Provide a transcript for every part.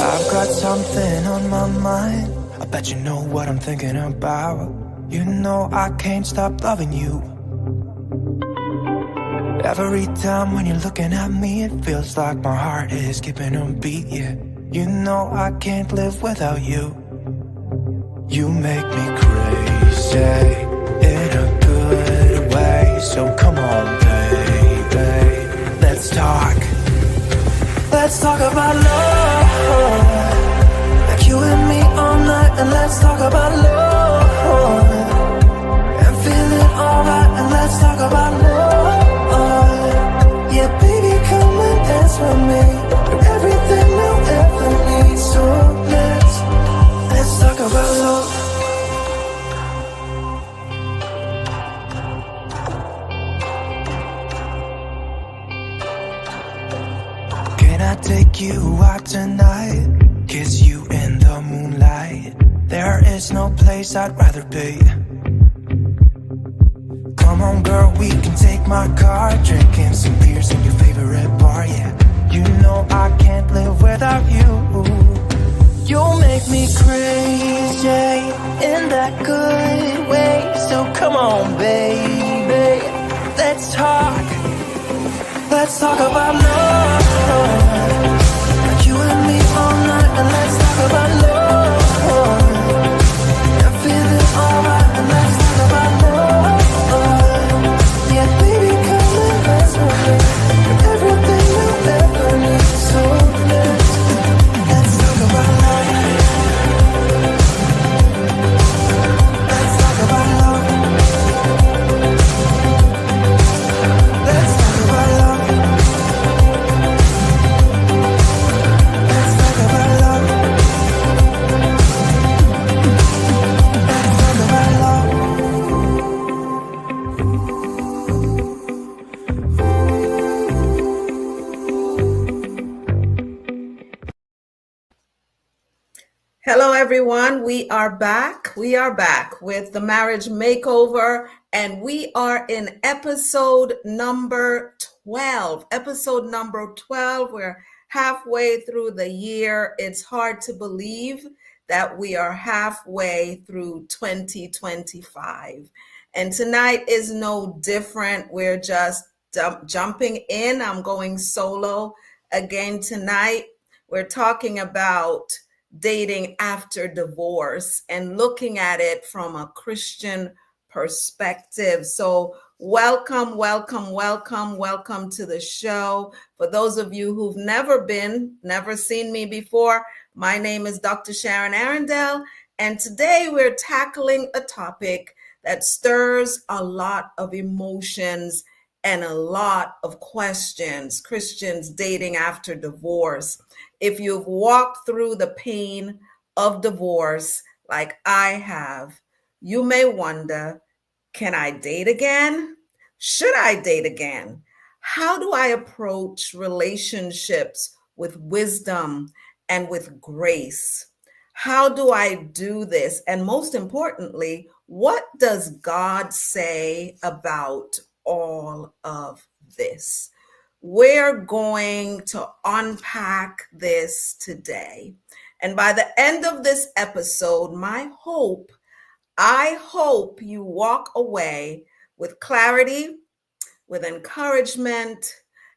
I've got something on my mind. I bet you know what I'm thinking about. You know I can't stop loving you. Every time when you're looking at me, it feels like my heart is skipping a beat, yeah. You know I can't live without you. You make me crazy in a good way. So come on, baby, let's talk. Let's talk about love, like you and me all night. And let's talk about love and feeling alright. And let's talk about love. Yeah, baby, come and dance with me. You're everything I'll ever need. So let's talk about love. Can I take you out tonight? Kiss you in the moonlight. There is no place I'd rather be. Come on, girl, we can take my car, drinking some beers in your favorite bar, yeah. You know I can't live without you. You make me crazy in that good way. So come on, baby, let's talk. Let's talk about love, like you and me all night. And let's talk about love and feeling alright. And let's talk about love. Yeah, baby, come and dance with me. You're everything I'll ever need. So let's talk about love. Let's talk about love. Let's talk about love. Let's talk about love. Let's talk about love. Hello, everyone. We are back. We are back with the marriage makeover, and we are in episode number 12. Episode number 12. We're halfway through the year. It's hard to believe that we are halfway through 2025. And tonight is no different. We're just jumping in. I'm going solo again tonight. We're talking about dating after divorce and looking at it from a Christian perspective. So welcome to the show. For those of you who've never seen me before, my name is Dr. Sharon Arrindell, and today we're tackling a topic that stirs a lot of emotions and a lot of questions. Christians dating after divorce. If you've walked through the pain of divorce like I have, you may wonder, can I date again? Should I date again? How do I approach relationships with wisdom and with grace? How do I do this? And most importantly, what does God say about all of this? We're going to unpack this today. And by the end of this episode, I hope you walk away with clarity, with encouragement,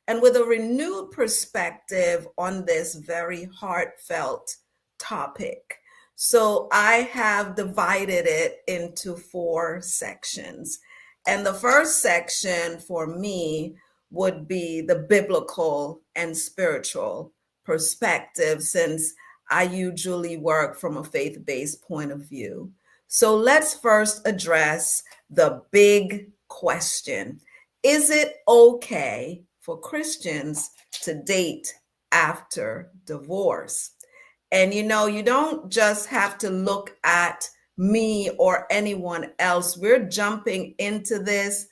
and with a renewed perspective on this very heartfelt topic. So I have divided it into 4 sections. And the first section for me would be the biblical and spiritual perspective, since I usually work from a faith-based point of view. So let's first address the big question. Is it okay for Christians to date after divorce? And you don't just have to look at me or anyone else. We're jumping into this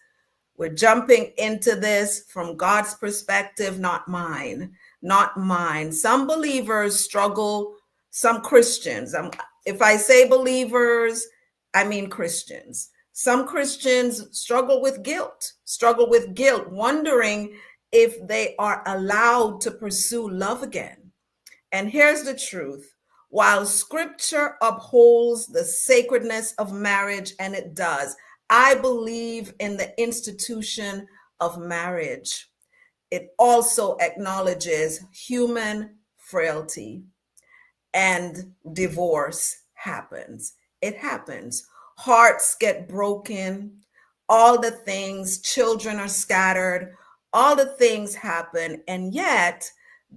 We're jumping into this from God's perspective, not mine, not mine. Some believers struggle, some Christians. If I say believers, I mean Christians. Some Christians struggle with guilt, wondering if they are allowed to pursue love again. And here's the truth. While scripture upholds the sacredness of marriage, and it does, I believe in the institution of marriage. It also acknowledges human frailty, and divorce happens. It happens. Hearts get broken, all the things, children are scattered, all the things happen, and yet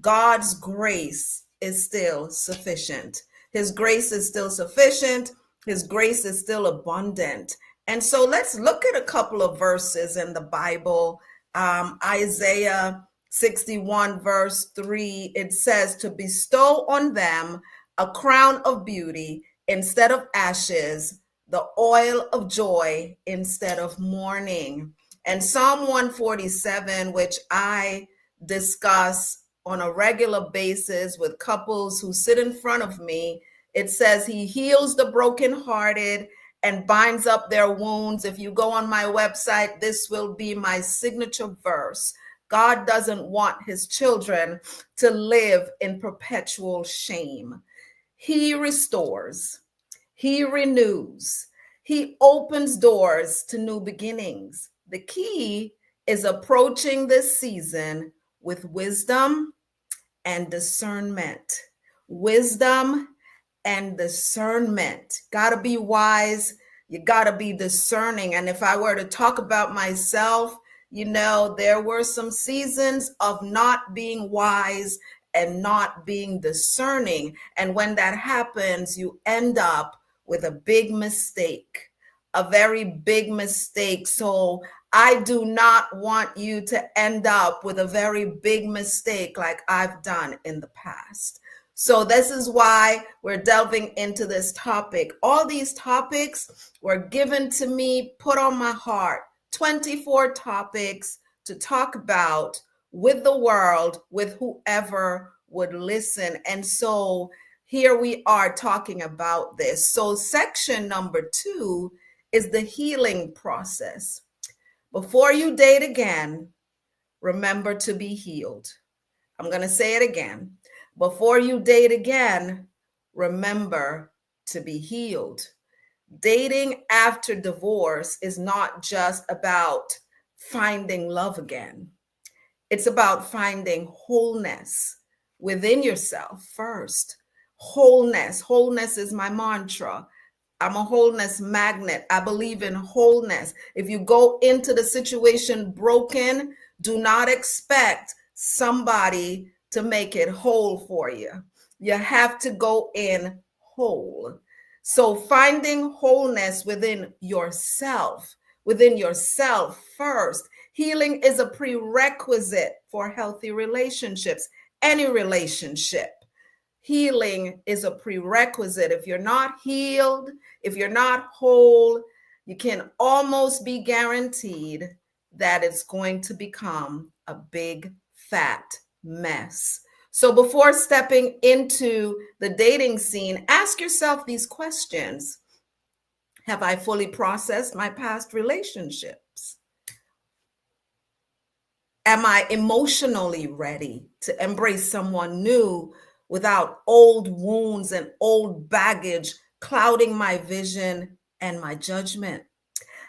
God's grace is still sufficient. His grace is still sufficient. His grace is still abundant. And so let's look at a couple of verses in the Bible. Isaiah 61 verse 3, it says, to bestow on them a crown of beauty instead of ashes, the oil of joy instead of mourning. And Psalm 147, which I discuss on a regular basis with couples who sit in front of me, it says he heals the brokenhearted and binds up their wounds. If you go on my website, this will be my signature verse. God doesn't want his children to live in perpetual shame. He restores, he renews, he opens doors to new beginnings. The key is approaching this season with wisdom and discernment. Wisdom and discernment. Gotta be wise. You gotta be discerning. And if I were to talk about myself, there were some seasons of not being wise and not being discerning. And when that happens, you end up with a big mistake, a very big mistake. So I do not want you to end up with a very big mistake like I've done in the past. So this is why we're delving into this topic. All these topics were given to me, put on my heart, 24 topics to talk about with the world, with whoever would listen. And so here we are talking about this. So section number 2 is the healing process. Before you date again, remember to be healed. I'm going to say it again. Before you date again, remember to be healed. Dating after divorce is not just about finding love again. It's about finding wholeness within yourself first. Wholeness. Wholeness is my mantra. I'm a wholeness magnet. I believe in wholeness. If you go into the situation broken, do not expect somebody to make it whole for you. You have to go in whole. So finding wholeness within yourself first. Healing is a prerequisite for healthy relationships, any relationship. Healing is a prerequisite. If you're not healed, if you're not whole, you can almost be guaranteed that it's going to become a big, fat mess. So before stepping into the dating scene, ask yourself these questions. Have I fully processed my past relationships? Am I emotionally ready to embrace someone new without old wounds and old baggage clouding my vision and my judgment?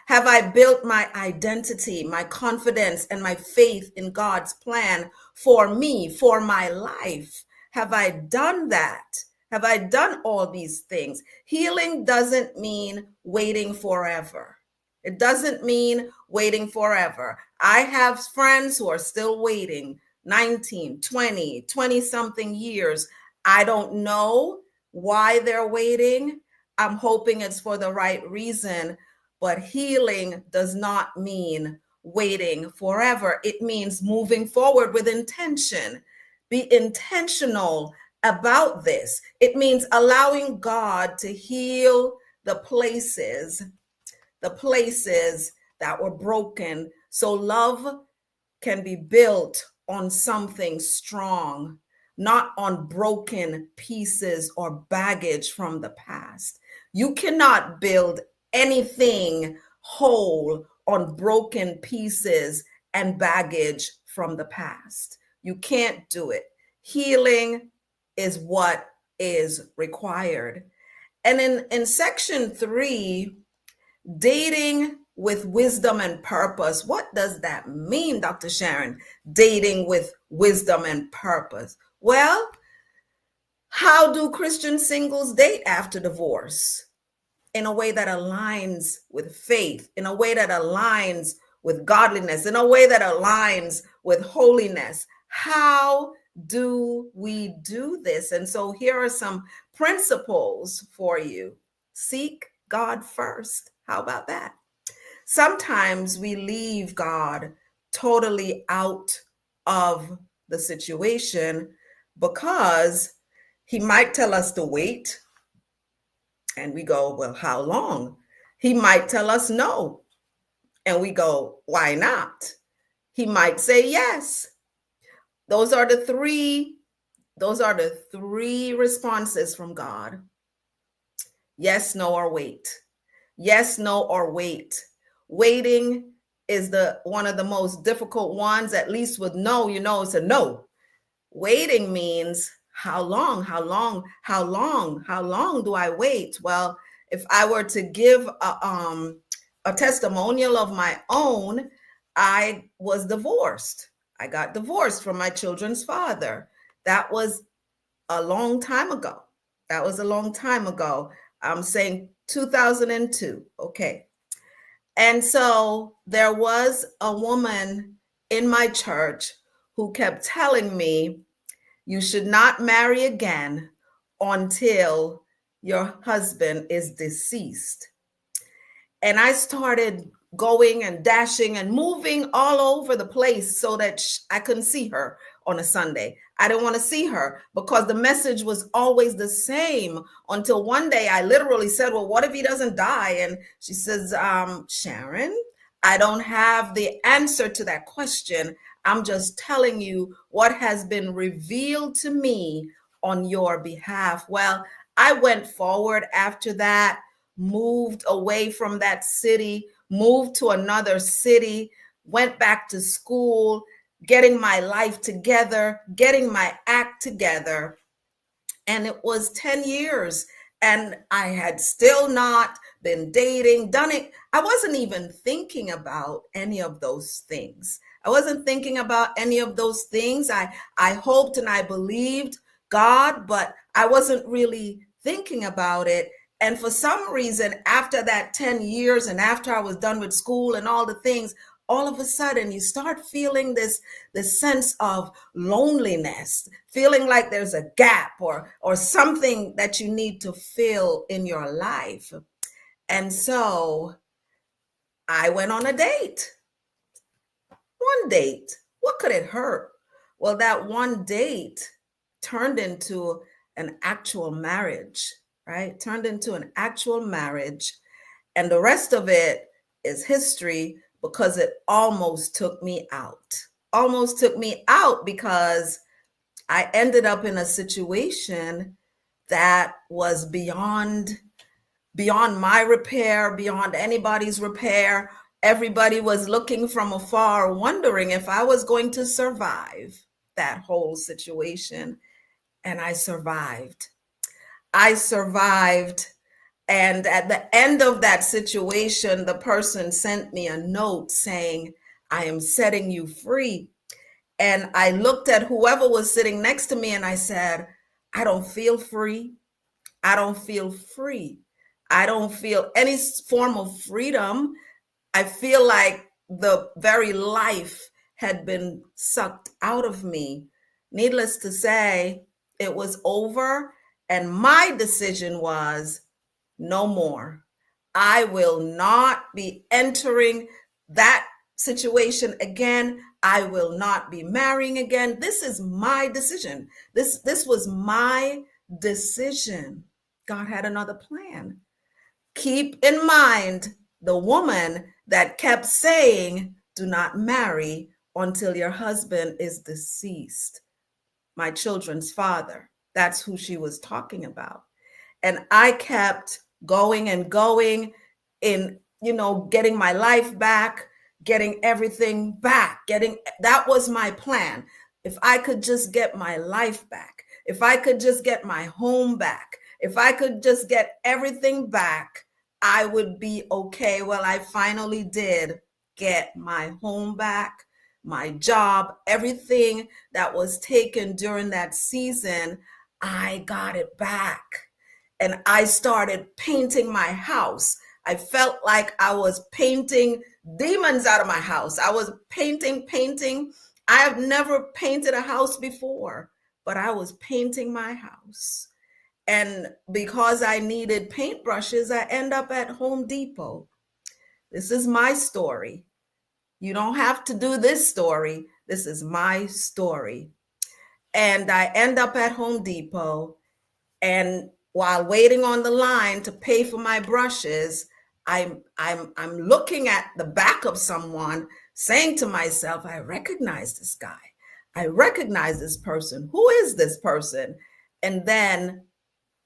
Have I built my identity, my confidence, and my faith in God's plan for me, for my life? Have I done that? Have I done all these things? Healing doesn't mean waiting forever. It doesn't mean waiting forever. I have friends who are still waiting 19, 20-something years. I don't know why they're waiting. I'm hoping it's for the right reason. But healing does not mean waiting forever. It means moving forward with intention. Be intentional about this. It means allowing God to heal the places that were broken, So love can be built on something strong, not on broken pieces or baggage from the past. You cannot build anything whole on broken pieces and baggage from the past. You can't do it. Healing is what is required. And in section 3, dating with wisdom and purpose. What does that mean, Dr. Sharon? Dating with wisdom and purpose. Well, how do Christian singles date after divorce? In a way that aligns with faith, in a way that aligns with godliness, in a way that aligns with holiness. How do we do this? And so here are some principles for you. Seek God first. How about that? Sometimes we leave God totally out of the situation because he might tell us to wait. And we go, well, how long? He might tell us no. And we go, why not? He might say yes. Those are the three responses from God. Yes, no, or wait. Yes, no, or wait. Waiting is one of the most difficult ones, at least with no, it's a no. Waiting means how long do I wait? Well, if I were to give a testimonial of my own, I was divorced. I got divorced from my children's father. That was a long time ago. I'm saying 2002. Okay. And so there was a woman in my church who kept telling me, you should not marry again until your husband is deceased. And I started going and dashing and moving all over the place so that I couldn't see her on a Sunday. I didn't want to see her because the message was always the same, until one day I literally said, well, what if he doesn't die? And she says, Sharon, I don't have the answer to that question. I'm just telling you what has been revealed to me on your behalf. Well, I went forward after that, moved away from that city, moved to another city, went back to school, getting my life together, getting my act together. And it was 10 years and I had still not been dating, done it. I wasn't even thinking about any of those things. I hoped and I believed God, but I wasn't really thinking about it. And for some reason, after that 10 years and after I was done with school and all the things, all of a sudden you start feeling this sense of loneliness, feeling like there's a gap or something that you need to fill in your life. And so I went on a date. One date. What could it hurt? Well, that one date turned into an actual marriage, right? Turned into an actual marriage. And the rest of it is history, because it almost took me out. Almost took me out because I ended up in a situation that was beyond my repair, beyond anybody's repair. Everybody was looking from afar, wondering if I was going to survive that whole situation. And I survived. And at the end of that situation, the person sent me a note saying, I am setting you free. And I looked at whoever was sitting next to me and I said, I don't feel free. I don't feel free. I don't feel any form of freedom. I feel like the very life had been sucked out of me. Needless to say, it was over. And my decision was, no more. I will not be entering that situation again. I will not be marrying again. This is my decision. This was my decision. God had another plan. Keep in mind the woman that kept saying do not marry until your husband is deceased. My children's father. That's who she was talking about. And I kept going and going in, getting my life back, getting everything back, that was my plan. If I could just get my life back, if I could just get my home back, if I could just get everything back, I would be okay. Well, I finally did get my home back, my job, everything that was taken during that season, I got it back. And I started painting my house. I felt like I was painting demons out of my house. I was painting. I have never painted a house before, but I was painting my house. And because I needed paintbrushes, I end up at Home Depot. This is my story. You don't have to do this story. This is my story. And I end up at Home Depot, and while waiting on the line to pay for my brushes, I'm looking at the back of someone, saying to myself, I recognize this guy. I recognize this person. Who is this person? And then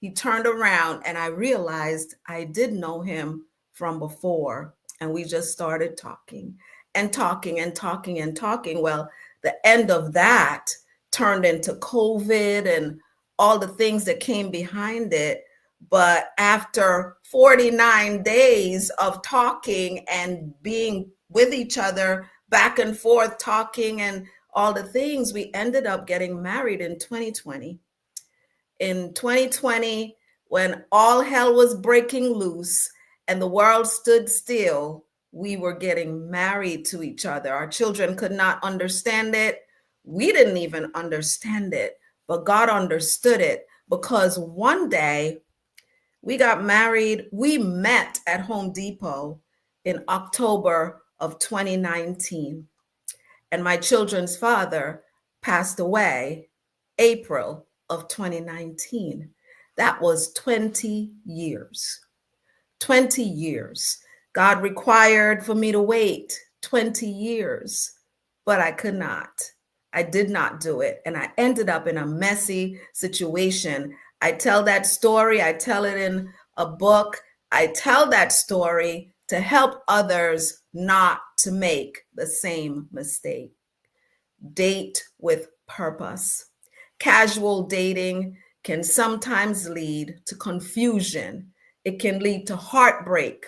he turned around and I realized I did know him from before. And we just started talking and talking and talking and talking. Well, the end of that turned into COVID and all the things that came behind it. But after 49 days of talking and being with each other, back and forth, talking and all the things, we ended up getting married in 2020. In 2020, when all hell was breaking loose and the world stood still, we were getting married to each other. Our children could not understand it. We didn't even understand it. But God understood it, because one day we got married. We met at Home Depot in October of 2019. And my children's father passed away April of 2019. That was 20 years. 20 years. God required for me to wait 20 years, but I could not. I did not do it. And I ended up in a messy situation. I tell that story. I tell it in a book. I tell that story to help others not to make the same mistake. Date with purpose. Casual dating can sometimes lead to confusion. It can lead to heartbreak.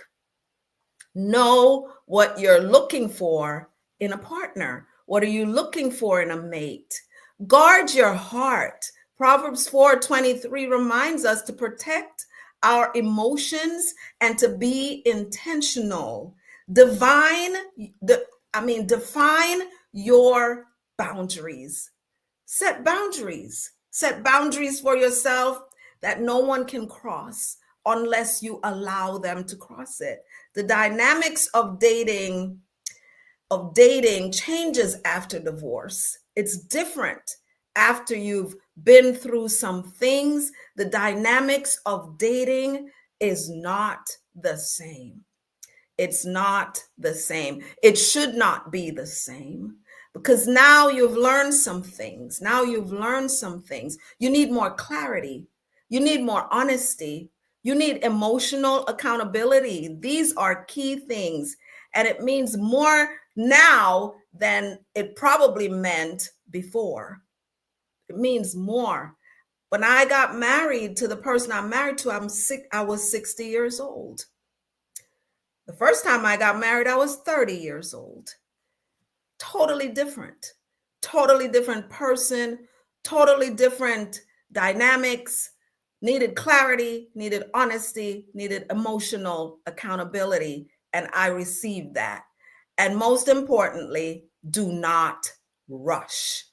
Know what you're looking for in a partner. What are you looking for in a mate? Guard your heart. Proverbs 4:23 reminds us to protect our emotions and to be intentional. Define your boundaries. Set boundaries. Set boundaries for yourself that no one can cross unless you allow them to cross it. The dynamics of dating changes after divorce. It's different after you've been through some things. The dynamics of dating is not the same. It's not the same. It should not be the same, because now you've learned some things. You need more clarity. You need more honesty. You need emotional accountability. These are key things. And it means more now than it probably meant before. It means more. When I got married to the person I'm married to, I was 60 years old. The first time I got married, I was 30 years old. Totally different person, totally different dynamics. Needed clarity, needed honesty, needed emotional accountability. And I received that. And most importantly, do not rush.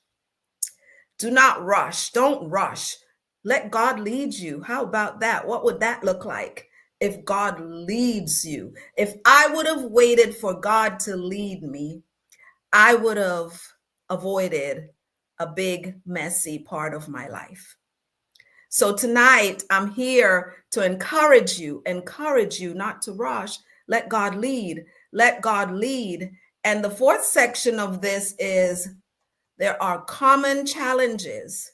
Do not rush. Don't rush. Let God lead you. How about that? What would that look like if God leads you? If I would have waited for God to lead me, I would have avoided a big, messy part of my life. So tonight, I'm here to encourage you not to rush. Let God lead. Let God lead. And the fourth section of this is there are common challenges.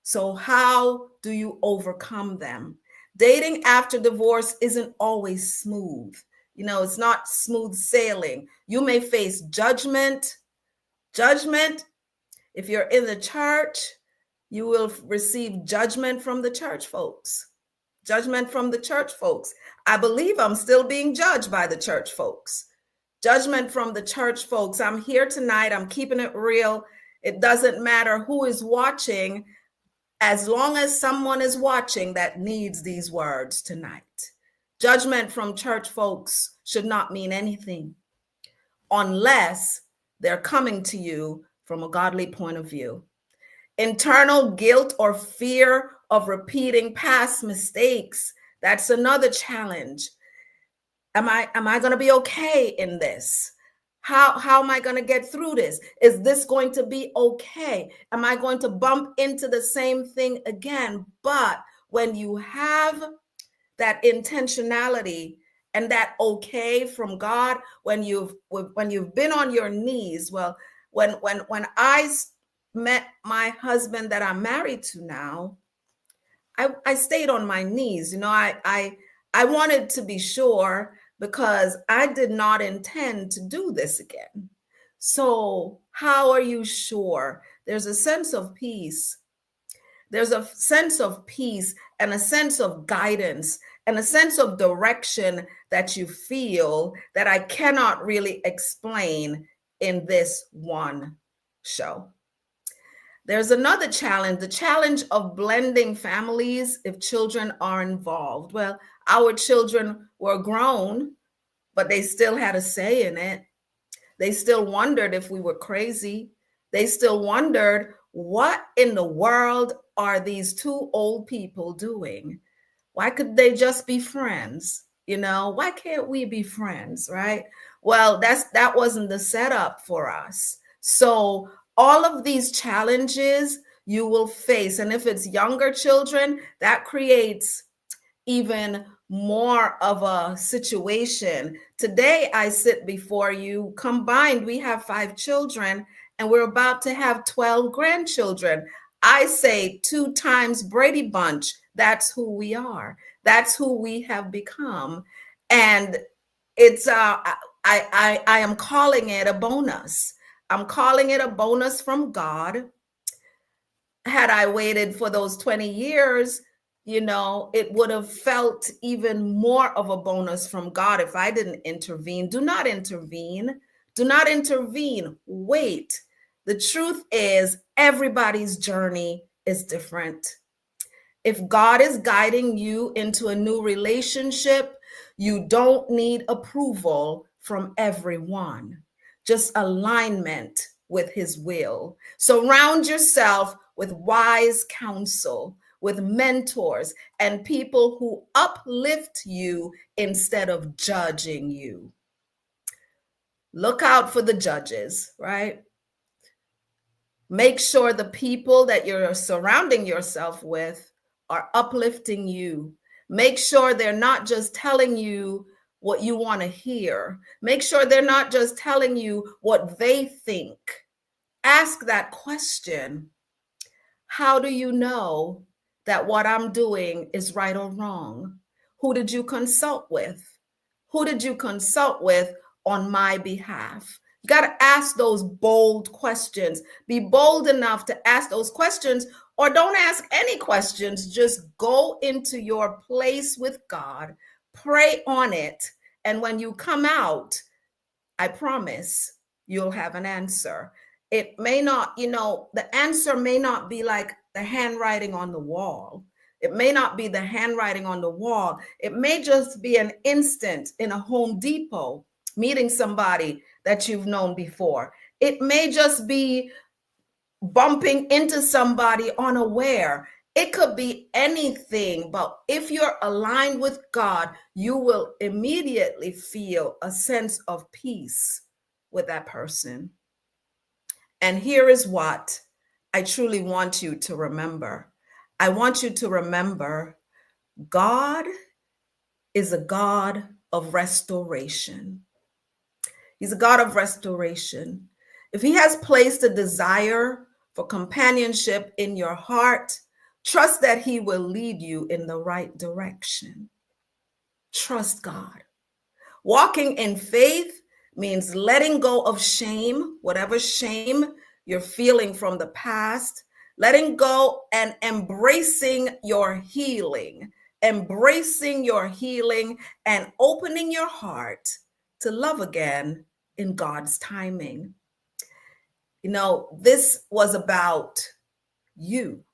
So how do you overcome them? Dating after divorce isn't always smooth. It's not smooth sailing. You may face judgment. If you're in the church, you will receive judgment from the church folks. Judgment from the church folks. I believe I'm still being judged by the church folks. Judgment from the church folks. I'm here tonight. I'm keeping it real. It doesn't matter who is watching, as long as someone is watching that needs these words tonight. Judgment from church folks should not mean anything unless they're coming to you from a godly point of view. Internal guilt or fear of repeating past mistakes. That's another challenge. Am I going to be okay in this? How am I going to get through this? Is this going to be okay? Am I going to bump into the same thing again? But when you have that intentionality and that okay from God, when you've been on your knees, well, when I met my husband that I'm married to now, I stayed on my knees. I wanted to be sure, because I did not intend to do this again. So how are you sure? There's a sense of peace. There's a sense of peace and a sense of guidance and a sense of direction that you feel that I cannot really explain in this one show. There's another challenge, the challenge of blending families if children are involved. Well, our children were grown, but they still had a say in it. They still wondered if we were crazy. They still wondered, what in the world are these two old people doing? Why could they just be friends? Why can't we be friends, right? Well, that wasn't the setup for us. So all of these challenges you will face. And if it's younger children, that creates even more of a situation. Today, I sit before you. Combined, we have 5 children, and we're about to have 12 grandchildren. I say 2 times Brady Bunch. That's who we are. That's who we have become. And it's I am calling it a bonus. I'm calling it a bonus from God. Had I waited for those 20 years, it would have felt even more of a bonus from God if I didn't intervene. Do not intervene. Do not intervene. Wait. The truth is, everybody's journey is different. If God is guiding you into a new relationship, you don't need approval from everyone. Just alignment with his will. Surround yourself with wise counsel, with mentors and people who uplift you instead of judging you. Look out for the judges, right? Make sure the people that you're surrounding yourself with are uplifting you. Make sure they're not just telling you what you want to hear. Make sure they're not just telling you what they think. Ask that question. How do you know that what I'm doing is right or wrong? Who did you consult with? Who did you consult with on my behalf? You got to ask those bold questions. Be bold enough to ask those questions, or don't ask any questions. Just go into your place with God, pray on it, and when you come out, I promise you'll have an answer. It may not, the answer may not be like the handwriting on the wall. It may not be the handwriting on the wall. It may just be an instant in a Home Depot meeting somebody that you've known before. It may just be bumping into somebody unaware. It could be anything, but if you're aligned with God, you will immediately feel a sense of peace with that person. And here is what I truly want you to remember. I want you to remember God is a God of restoration. He's a God of restoration. If he has placed a desire for companionship in your heart, trust that he will lead you in the right direction. Trust God. Walking in faith means letting go of shame, whatever shame you're feeling from the past, letting go and embracing your healing, and opening your heart to love again in God's timing. You know, this was about you.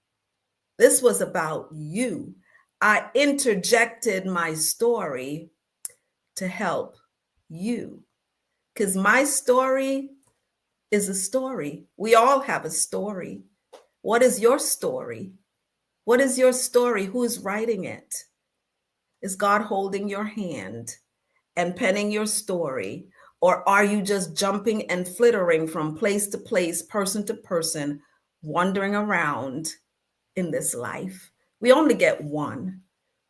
This was about you. I interjected my story to help you, because my story is a story. We all have a story. What is your story? What is your story? Who is writing it? Is God holding your hand and penning your story? Or are you just jumping and flittering from place to place, person to person, wandering around in this life? We only get one.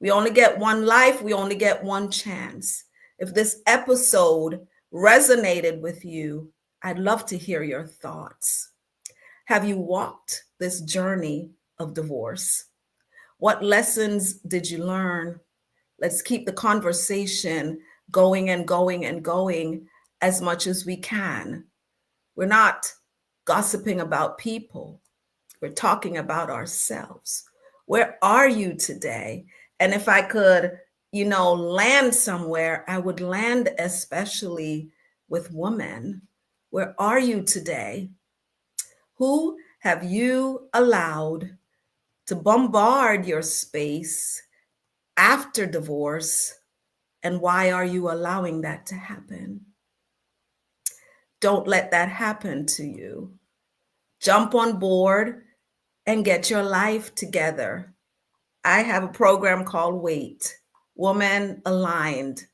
We only get one life. We only get one chance. If this episode resonated with you, I'd love to hear your thoughts. Have you walked this journey of divorce? What lessons did you learn? Let's keep the conversation going and going and going as much as we can. We're not gossiping about people. We're talking about ourselves. Where are you today? And if I could, land somewhere, I would land especially with women. Where are you today? Who have you allowed to bombard your space after divorce? And why are you allowing that to happen? Don't let that happen to you. Jump on board and get your life together. I have a program called WAIT, Woman Aligned,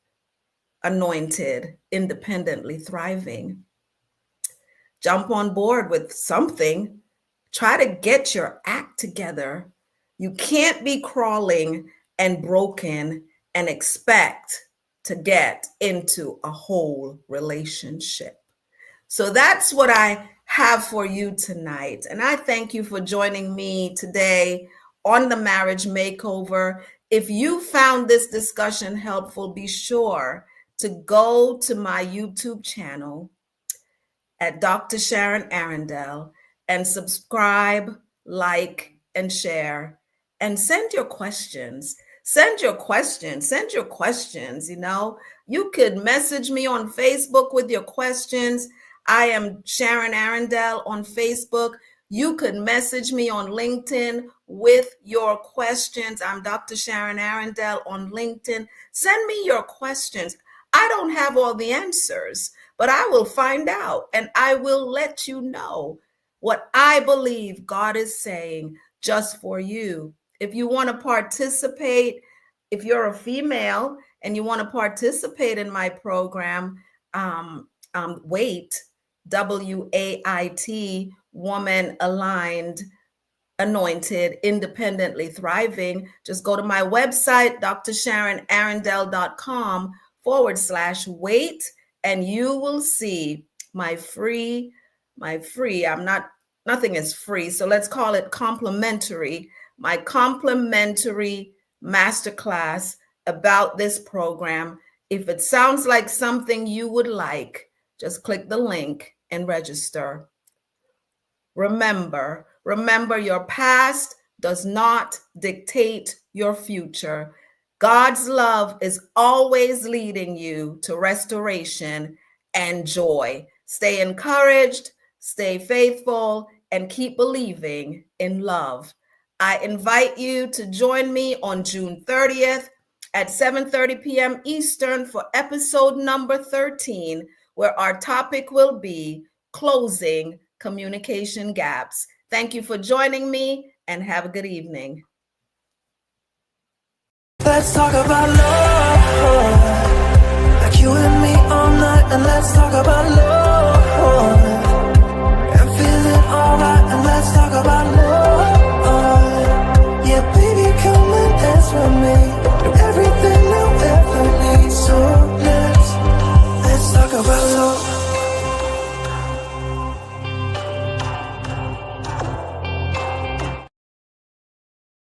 Anointed, Independently Thriving. Jump on board with something. Try to get your act together. You can't be crawling and broken and expect to get into a whole relationship. So that's what I have for you tonight. And I thank you for joining me today on the Marriage Makeover. If you found this discussion helpful, be sure to go to my YouTube channel at Dr. Sharon Arrindell and subscribe, like, and share, and send your questions. Send your questions. You could message me on Facebook with your questions. I am Sharon Arrindell on Facebook. You could message me on LinkedIn with your questions. I'm Dr. Sharon Arrindell on LinkedIn. Send me your questions. I don't have all the answers, but I will find out and I will let you know what I believe God is saying just for you. If you want to participate, if you're a female and you want to participate in my program, WAIT, WAIT, Woman Aligned, Anointed, Independently Thriving, just go to my website, drsharonarrindell.com/WAIT, and you will see my free, nothing is free, so let's call it complimentary, my complimentary masterclass about this program. If it sounds like something you would like, just click the link and register. Remember, your past does not dictate your future. God's love is always leading you to restoration and joy. Stay encouraged, stay faithful, and keep believing in love. I invite you to join me on June 30th at 7:30 p.m. Eastern for episode number 13, where our topic will be closing communication gaps. Thank you for joining me and have a good evening. Let's talk about love, like you and me all night, and let's talk about love, and feeling alright, and let's talk about love.